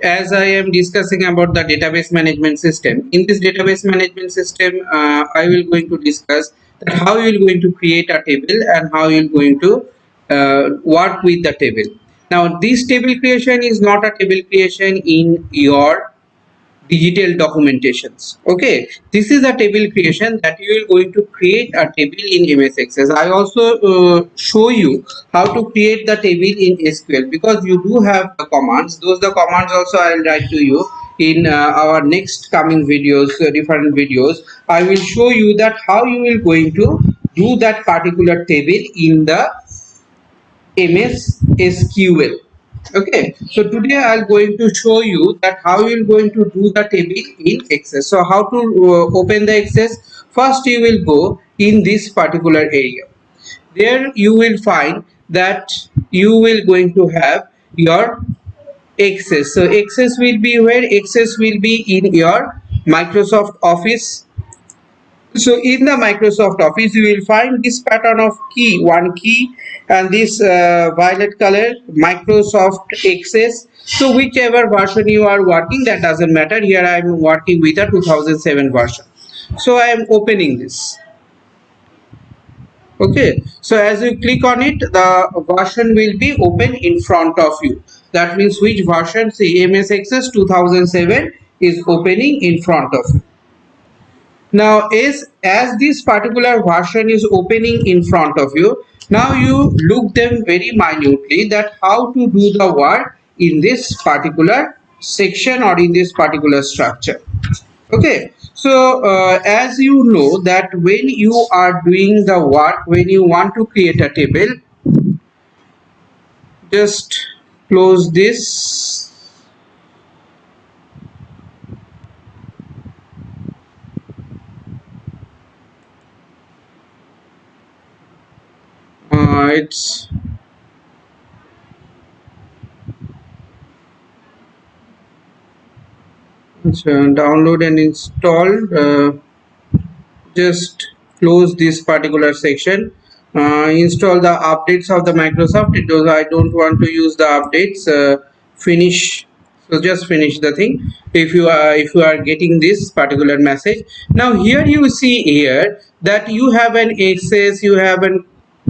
as I am discussing about the database management system, in this database management system, I will going to discuss that how you will going to create a table and how you will going to work with the table. Now, this table creation is not a table creation in your digital documentations. Okay, this is a table creation that you will going to create a table in MS Access. I also show you how to create the table in SQL, because you do have the commands. Those the commands also I will write to you in our next coming videos, different videos. I will show you that how you will going to do that particular table in the MS SQL. Okay, so today I'm going to show you that how you're going to do the table in Access. So how to open the Access? First you will go in this particular area. There you will find that you will going to have your Access. So Access will be where? Access will be in your Microsoft Office. So in the Microsoft Office, you will find this pattern of key, one key, and this violet color, Microsoft Access. So whichever version you are working, that doesn't matter. Here I am working with a 2007 version. So I am opening this. Okay. So as you click on it, the version will be open in front of you. That means which version? Say MS Access 2007 is opening in front of you. Now as this particular version is opening in front of you, now you look them very minutely that how to do the work in this particular section or in this particular structure. Okay, so as you know that when you are doing the work, when you want to create a table, just close this. It's download and install. Just close this particular section. Install the updates of the Microsoft. I don't want to use the updates. Finish. So just finish the thing. If you are getting this particular message. Now here you see here that you have an access, you have an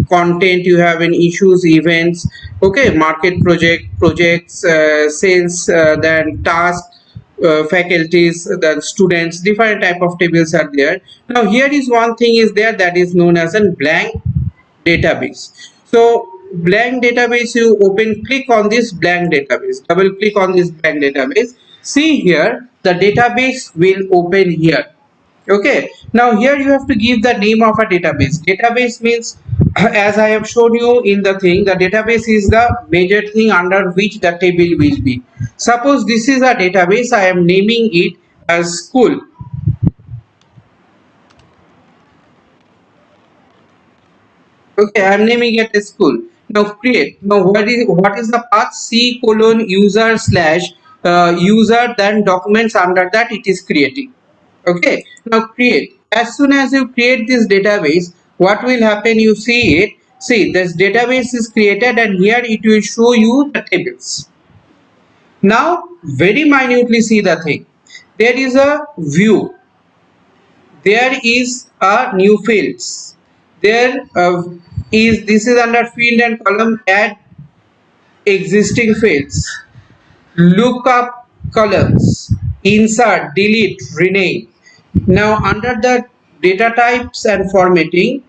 content, you have an issues, events, okay, market, projects, sales, then task, faculties, the students, different type of tables are there. Now here is one thing is there that is known as a blank database. So blank database, you open, click on this blank database, double click on this blank database. See here the database will open here. Okay, now here you have to give the name of a database. Database means as I have shown you in the thing, the database is the major thing under which the table will be. Suppose this is a database, I am naming it as school. Okay, I am naming it as school. Now create. Now what is the path? C colon user slash user, then documents, under that it is creating. Okay, now create. As soon as you create this database, what will happen? You see it. See, this database is created and here it will show you the tables. Now very minutely see the thing. There is a view. There is a new fields. There is, this is under field and column, add existing fields, look up columns, insert, delete, rename. Now under the data types and formatting,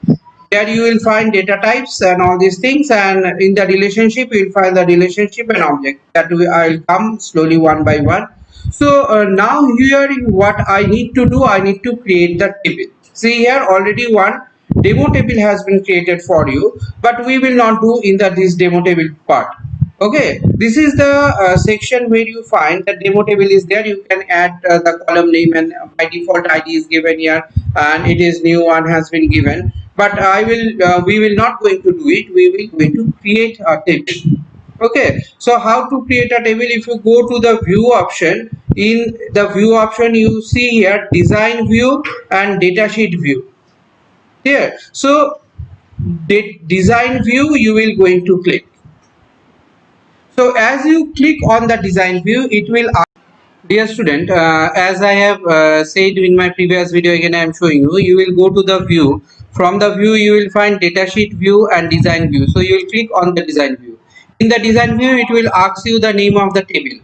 there you will find data types and all these things, and in the relationship you will find the relationship and object. That I will come slowly one by one. So now here what I need to do, I need to create the table. See here already one demo table has been created for you, but we will not do in this demo table part. Okay, this is the section where you find the demo table is there. You can add the column name, and by default ID is given here and it is new one has been given, but we will not going to do it. We will going to create a table. Okay, so how to create a table? If you go to the view option, in the view option you see here design view and datasheet view here. So design view you will going to click. So as you click on the design view, it will ask, dear student, as I have said in my previous video, again I am showing you, you will go to the view. From the view, you will find datasheet view and design view. So you will click on the design view. In the design view, it will ask you the name of the table.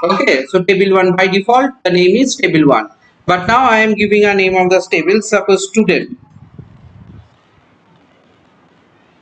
Okay, so table 1 by default, the name is table 1. But now I am giving a name of the table, suppose student.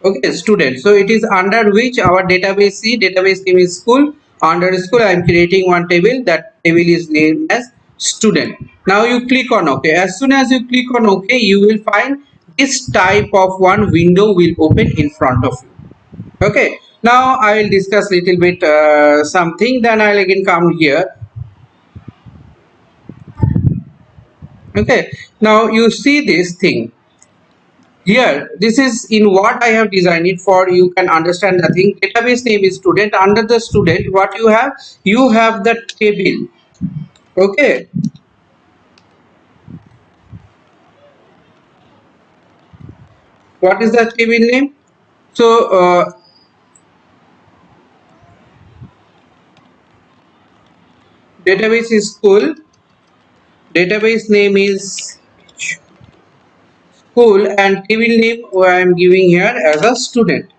Okay, student. So it is under which our database C, database name is school. Under school, I am creating one table. That table is named as student. Now you click on OK. As soon as you click on OK, you will find this type of one window will open in front of you. Okay. Now I will discuss little bit something. Then I'll again come here. Okay. Now you see this thing. Here, this is in what I have designed it for. You can understand the thing. Database name is student. Under the student, what you have the table. Okay. What is the table name? So, database is school. Database name is school, and table name I am giving here as a student.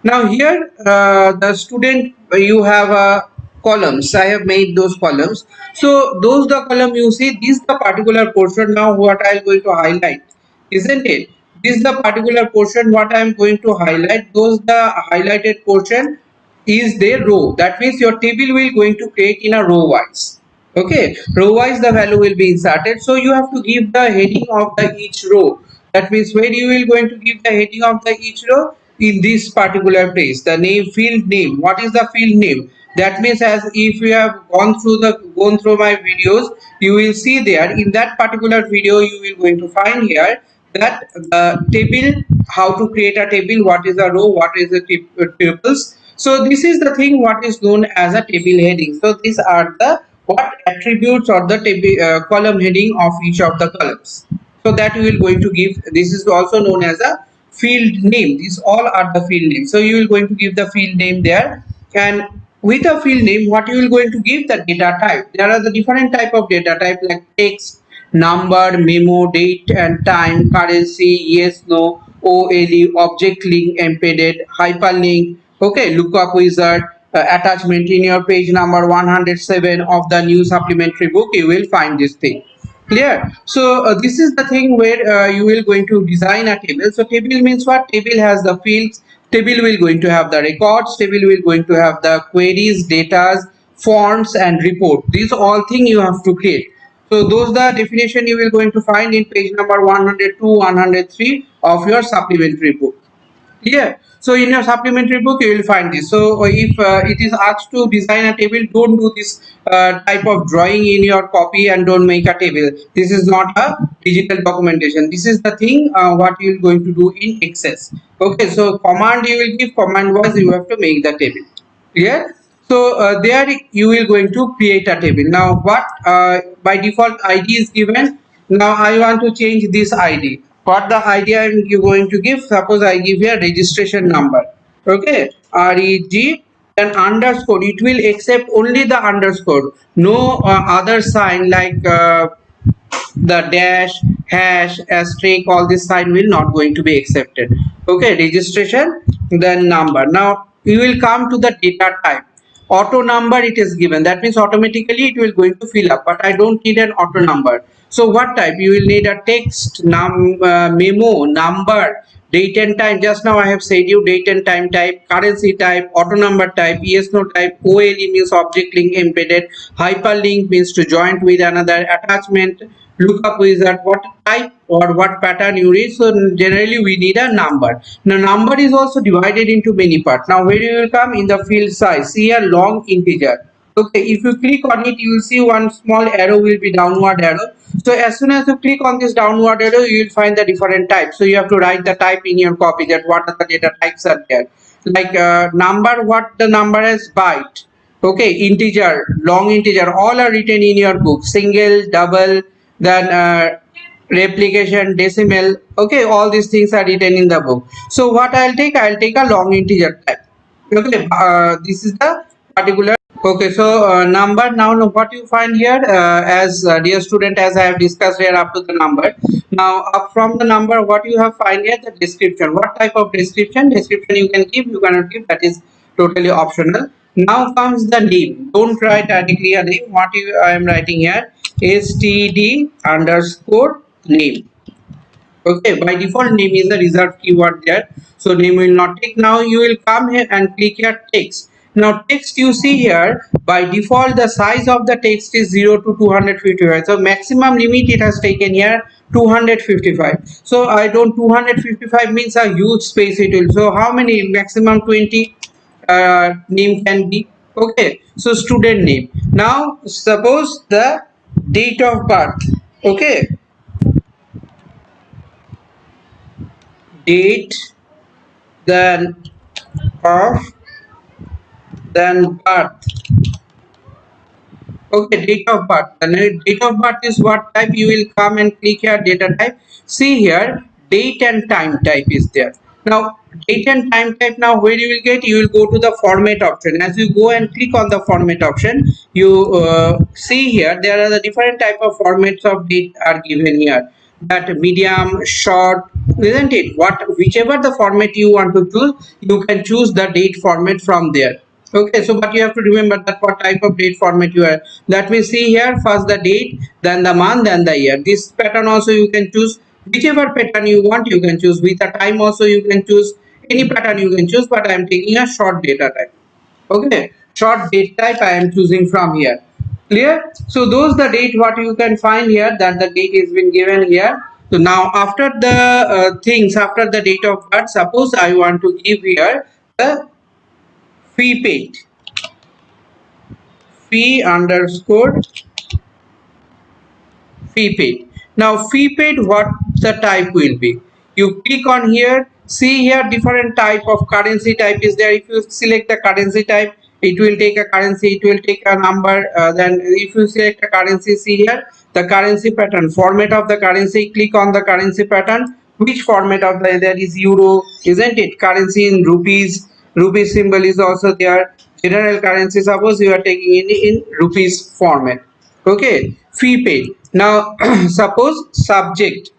Now here the student you have columns. I have made those columns. So those the column you see, this the particular portion. Now what I am going to highlight, isn't it? This is the particular portion what I am going to highlight. Those the highlighted portion is the row. That means your table will going to create in a row wise. Okay, row wise the value will be inserted. So you have to give the heading of the each row. That means where you will going to give the heading of the each row, in this particular place, the name, field name. What is the field name? That means as if you have gone through my videos, you will see there in that particular video you will going to find here that the table, how to create a table, what is a row, what is the tuples. So this is the thing what is known as a table heading. So these are the what attributes or the table column heading of each of the columns. So that you will going to give, this is also known as a field name. These all are the field names. So you will going to give the field name there, and with a field name what you will going to give the data type. There are the different type of data type like text, number, memo, date and time, currency, yes, no, OLE, object link, embedded, hyperlink, okay, lookup wizard, attachment. In your page number 107 of the new supplementary book you will find this thing. Clear? So this is the thing where you will going to design a table. So table means what? Table has the fields. Table will going to have the records. Table will going to have the queries, datas, forms, and report. These all thing you have to create. So those the definition you will going to find in page number 102, 103 of your supplementary book. Yeah. So in your supplementary book, you will find this. So if it is asked to design a table, don't do this type of drawing in your copy and don't make a table. This is not a digital documentation. This is the thing what you are going to do in Excel. Okay. So command you will give, command wise you have to make the table. Clear? So there you will going to create a table. Now what by default ID is given. Now I want to change this ID. What the ID I am going to give? Suppose I give here registration number. Okay, REG and underscore. It will accept only the underscore. No other sign like the dash, hash, asterisk, all this sign will not going to be accepted. Okay, registration, then number. Now you will come to the data type. Auto number it is given. That means automatically it will going to fill up. But I don't need an auto number. So what type? You will need a text, memo, number, date and time. Just now I have said you date and time type, currency type, auto number type, yes no type, OLE means object link embedded, hyperlink means to join with another, attachment, lookup wizard, what type or what pattern you read. So generally we need a number. Now number is also divided into many parts. Now where you will come in the field size, see a long integer. Okay, if you click on it, you will see one small arrow will be downward arrow. So as soon as you click on this downward arrow, you will find the different types. So you have to write the type in your copy that what are the data types are there. Like number, what the number is byte. Okay, integer, long integer, all are written in your book. Single, double, then replication, decimal. Okay, all these things are written in the book. So what I'll take a long integer type. Okay, this is the particular. Okay, so number now what you find here, as dear student, as I have discussed here up to the number. Now up from the number, what you have find here, the description. What type of description? Description you can give, you cannot give. That is totally optional. Now comes the name. Don't write directly a name. What I am writing here is std underscore name. Okay, by default name is the reserved keyword there, so name will not take. Now you will come here and click here text. Now text, you see here by default the size of the text is 0 to 255, so maximum limit it has taken here 255. So I don't, 255 means a huge space it will. So how many? Maximum 20 name can be. Okay, so student name. Now suppose the date of birth. Okay, date, then of, then birth. Okay, date of birth. The date of birth is what type? You will come and click here data type. See here, date and time type is there. Now date and time type, now where you will get, you will go to the format option. As you go and click on the format option, you see here there are the different type of formats of date are given here. That medium, short, isn't it? What, whichever the format you want to choose, you can choose the date format from there. Okay, so but you have to remember that what type of date format you are. That we see here, first the date, then the month, then the year. This pattern also you can choose, whichever pattern you want you can choose. With the time also you can choose, any pattern you can choose, but I am taking a short data type. Okay, short date type I am choosing from here. Clear? So those the date what you can find here, that the date is been given here. So now after the things, after the date of birth, suppose I want to give here the fee paid, fee underscore fee paid. Now fee paid, what the type will be? You click on here, see here different type of currency type is there. If you select the currency type, it will take a currency, it will take a number. Then if you select a currency, see here the currency pattern, format of the currency, click on the currency pattern. Which format of the, there is euro, isn't it? Currency in rupees, rupee symbol is also there. General currency, suppose you are taking in rupees format. Okay, fee paid. Now suppose subject.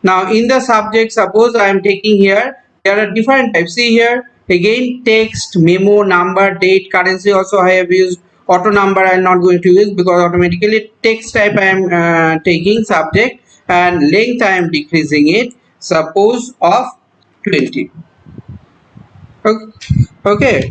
Now in the subject, suppose I am taking here, there are different types. See here again, text, memo, number, date, currency also I have used. Auto number I am not going to use because automatically text type I am taking subject, and length I am decreasing it, suppose of 20. Okay, okay,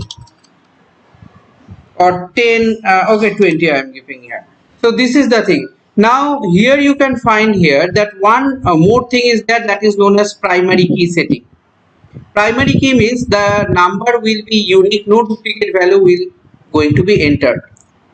or 10, okay, 20 I am giving here. So this is the thing. Now here you can find here that one more thing is that, that is known as primary key setting. Primary key means the number will be unique, no duplicate value will going to be entered.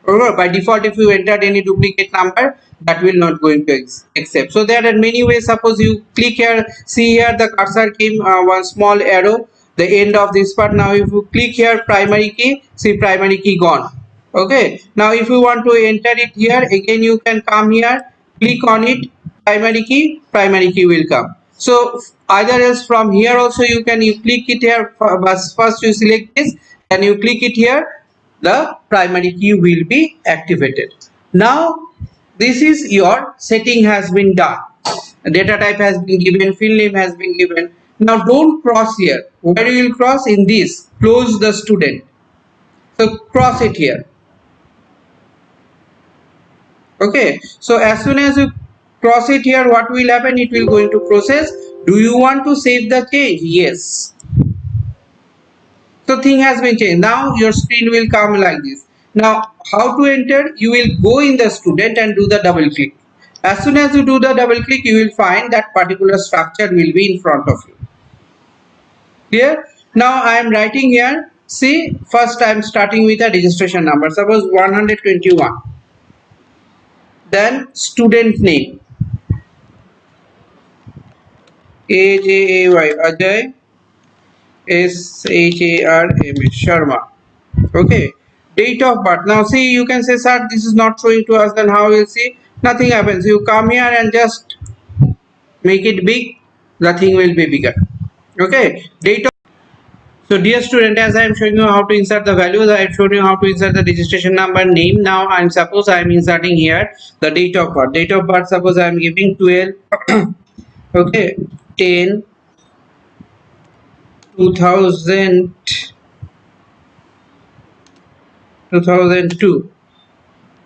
Remember, by default if you entered any duplicate number, that will not going to accept. So there are many ways. Suppose you click here, see here the cursor came one small arrow, the end of this part. Now if you click here primary key, see primary key gone. Okay, now if you want to enter it here, again you can come here, click on it, primary key will come. So either else from here also you can, you click it here, first you select this, then you click it here, the primary key will be activated. Now this is your setting has been done, data type has been given, field name has been given. Now don't cross here. Where you will cross? In this, close the student. So cross it here. Okay, so as soon as you cross it here, what will happen? It will going to process. Do you want to save the change? Yes. So thing has been changed. Now your screen will come like this. Now how to enter? You will go in the student and do the double click. As soon as you do the double click, you will find that particular structure will be in front of you. Clear? Now I am writing here. See, first I am starting with a registration number. Suppose 121. Then student name, AJAY, Ajay, SHARMA. Okay. date of birth. Now see, you can say, sir, this is not showing to us, then how will see? Nothing happens. You come here and just make it big, the thing will be bigger. Okay, date of. So dear student, as I am showing you how to insert the values, I have shown you how to insert the registration number, name. Now I am, suppose I am inserting here the date of birth. Date of birth, suppose I am giving 12 okay, 10 2000 2002.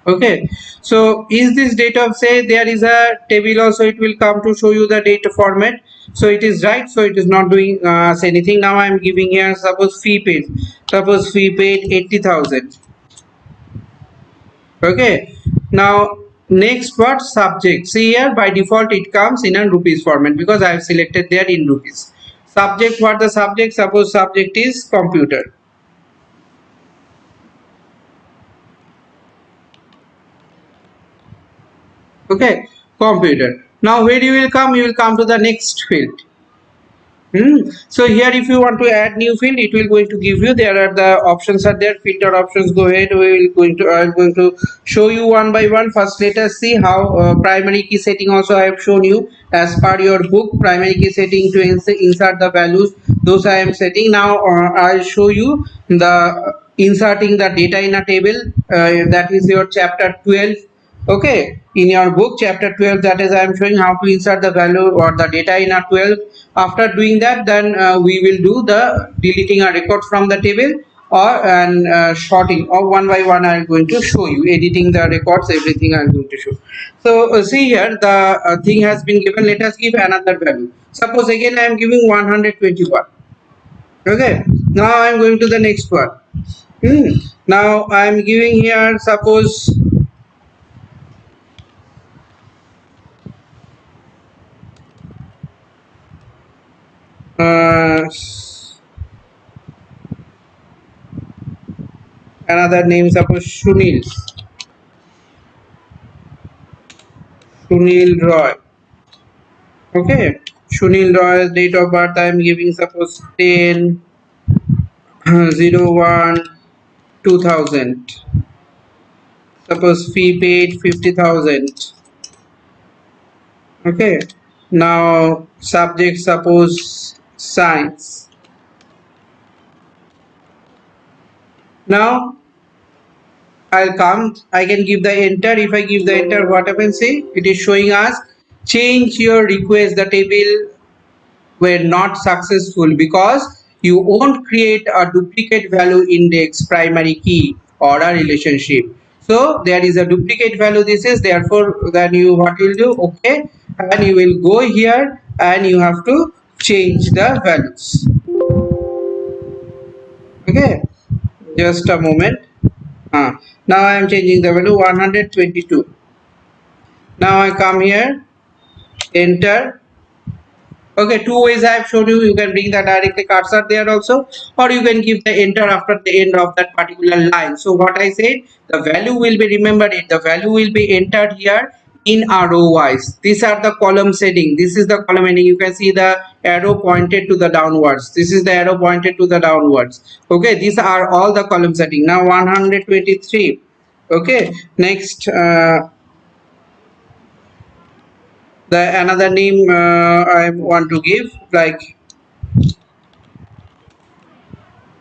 Okay, so is this date of, say there is a table also, it will come to show you the data format. So it is right, so it is not doing say anything. Now I am giving here, suppose fee paid, suppose fee paid 80,000. Okay, now next, what subject? See here, by default it comes in a rupees format because I have selected there in rupees. Subject, what the subject? Suppose subject is computer. Okay, computer. Now where you will come? You will come to the next field. So here, if you want to add new field, it will going to give you. There are the options are there. Filter options. Go ahead. We will going to. I am going to show you one by one. First, let us see how primary key setting. Also, I have shown you as per your book. Primary key setting to insert the values. Those I am setting. Now I'll show you the inserting the data in a table. That is your chapter 12. Okay, in your book chapter 12, that is I am showing how to insert the value or the data in a 12. After doing that, then we will do the deleting a record from the table, or and sorting, or one by one I am going to show you, editing the records, everything I am going to show. So see here, the thing has been given. Let us give another value. Suppose again I am giving 121. Okay, now I am going to the next one. Now I am giving here, suppose uh, another name, suppose Sunil Roy. Okay, Sunil Roy, date of birth I am giving, suppose 10 01 2000. Suppose fee paid 50,000. Okay, now subject, suppose science. Now I'll come, I can give the enter. If I give the enter, what happens? See, it is showing us change your request. The table were not successful because you won't create a duplicate value index primary key or a relationship. So there is a duplicate value. This is therefore, then you what will do? Okay, and you will go here and you have to change the values. Okay, just a moment. Now I am changing the value 122. Now I come here, enter. Okay, two ways I have shown you. You can bring the directly cursor there also, or you can give the enter after the end of that particular line. So what I said, the value will be remembered. The value will be entered here in a row wise. These are the column setting. This is the column heading. You can see the arrow pointed to the downwards. This is the arrow pointed to the downwards. Okay, these are all the column setting. Now 123. Okay, next. The another name I want to give, like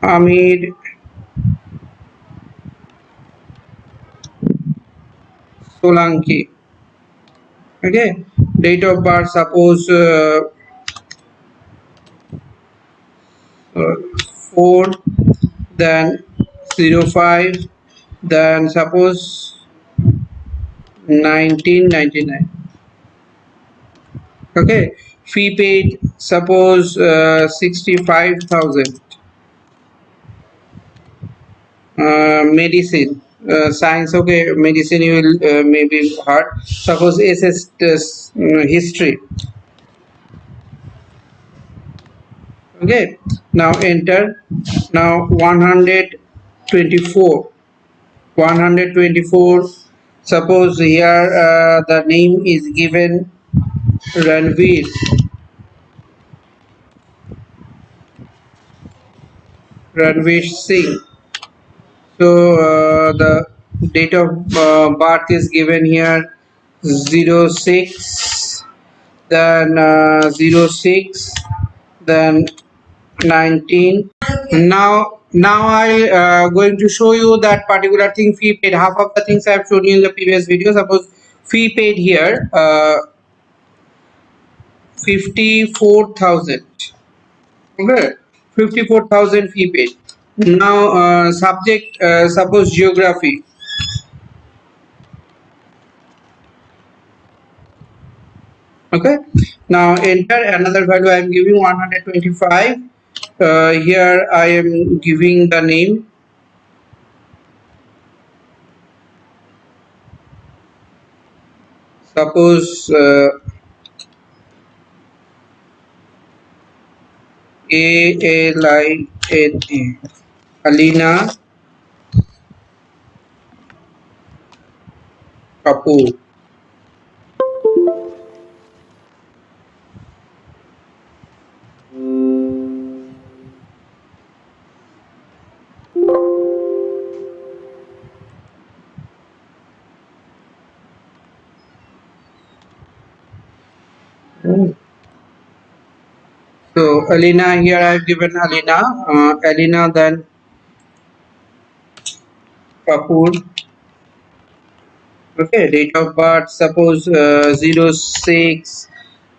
Hamid Solanki. Okay, date of birth, suppose 4, then 05, then suppose 1999. Okay, fee paid, suppose 65,000. Medicine, science. Okay, medicine you will maybe hard. Suppose SS history. Okay, now enter. Now 124. 124. Suppose here the name is given Ranveer. Ranveer Singh. So the date of birth is given here 06, then 06, then 19. Now I going to show you that particular thing fee paid. Half of the things I have shown you in the previous video. Suppose fee paid here 54,000. Okay, 54,000 fee paid. Now subject suppose geography. Okay, now enter another value. I am giving 125. Here I am giving the name. Suppose ALINA, Alina Kapoor. So Alina, here I have given Alina, Alina then Kapoor. Okay, date of birth suppose 06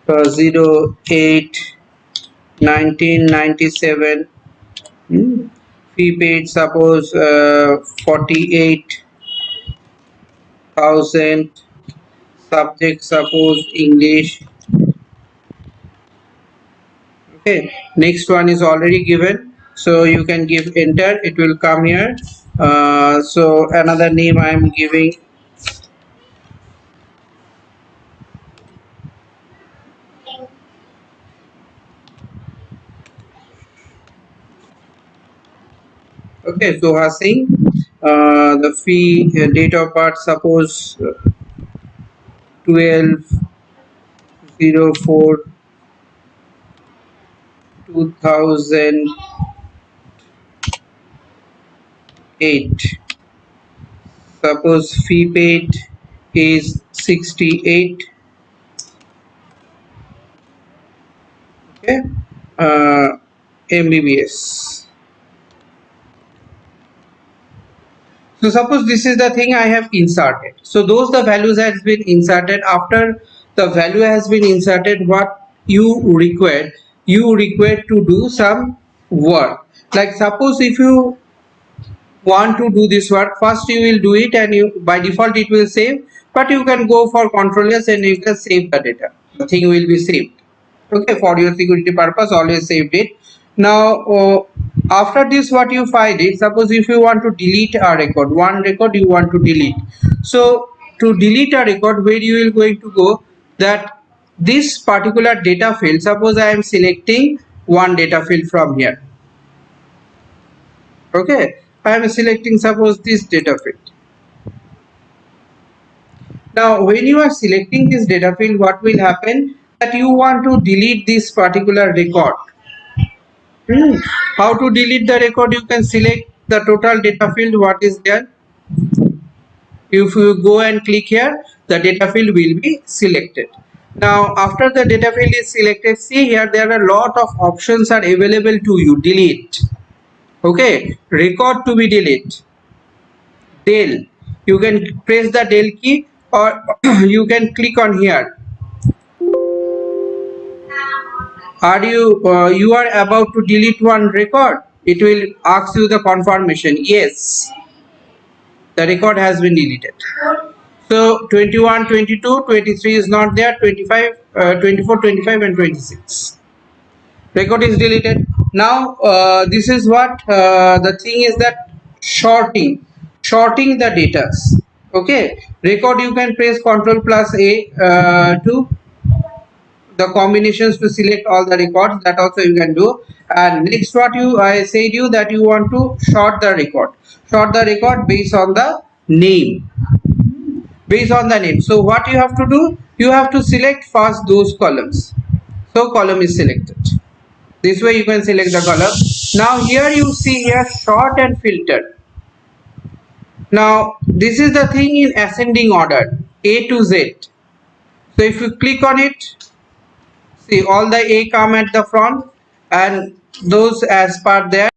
08 1997. Fee paid suppose 48,000. Subject suppose English. Okay, next one is already given, so you can give enter, it will come here. So another name I am giving. Okay, so Singh, the fee date of birth suppose 12/04/2008. Suppose fee paid is 68. Okay, MBBS. So suppose this is the thing I have inserted. So those the values has been inserted. After the value has been inserted, what you require to do some work. Like suppose if you want to do this work, first you will do it and you by default it will save, but you can go for controllers and you can save the data. The thing will be saved. Okay, for your security purpose always saved it. Now after this what you find is, suppose if you want to delete a record, one record you want to delete. So to delete a record, where you will going to go, that this particular data field, suppose I am selecting one data field from here. Okay, I am selecting suppose this data field. Now when you are selecting this data field, what will happen, that you want to delete this particular record. How to delete the record? You can select the total data field what is there. If you go and click here, the data field will be selected. Now after the data field is selected, see here there are a lot of options are available to you. Delete. Okay, record to be deleted. Del. You can press the del key or you can click on here. Are you are about to delete one record? It will ask you the confirmation. Yes, the record has been deleted. So 21, 22, 23 is not there. 25, 24, 25 and 26. Record is deleted. Now this is what the thing is, that sorting the data. Okay, record you can press Ctrl plus A to the combinations to select all the records, that also you can do. And next what I said you that you want to sort the record based on the name, so what you have to do, you have to select first those columns. So column is selected, this way you can select the column. Now here you see here sort and filter. Now this is the thing in ascending order, A to Z. So if you click on it, see all the A come at the front and those as per their